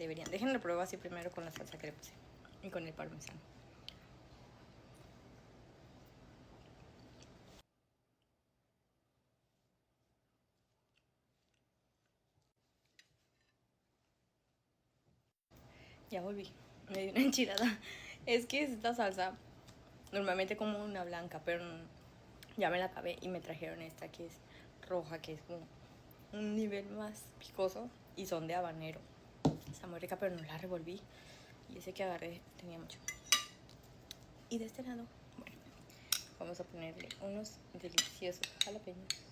Deberían. Déjenlo pruebo así primero con la salsa que le puse y con el parmesano. Ya volví. Me dio una enchilada. Es que esta salsa, normalmente como una blanca, pero ya me la acabé y me trajeron esta que es roja, que es como un nivel más picoso y son de habanero. Está muy rica, pero no la revolví. Y ese que agarré tenía mucho. Y de este lado, bueno, vamos a ponerle unos deliciosos jalapeños.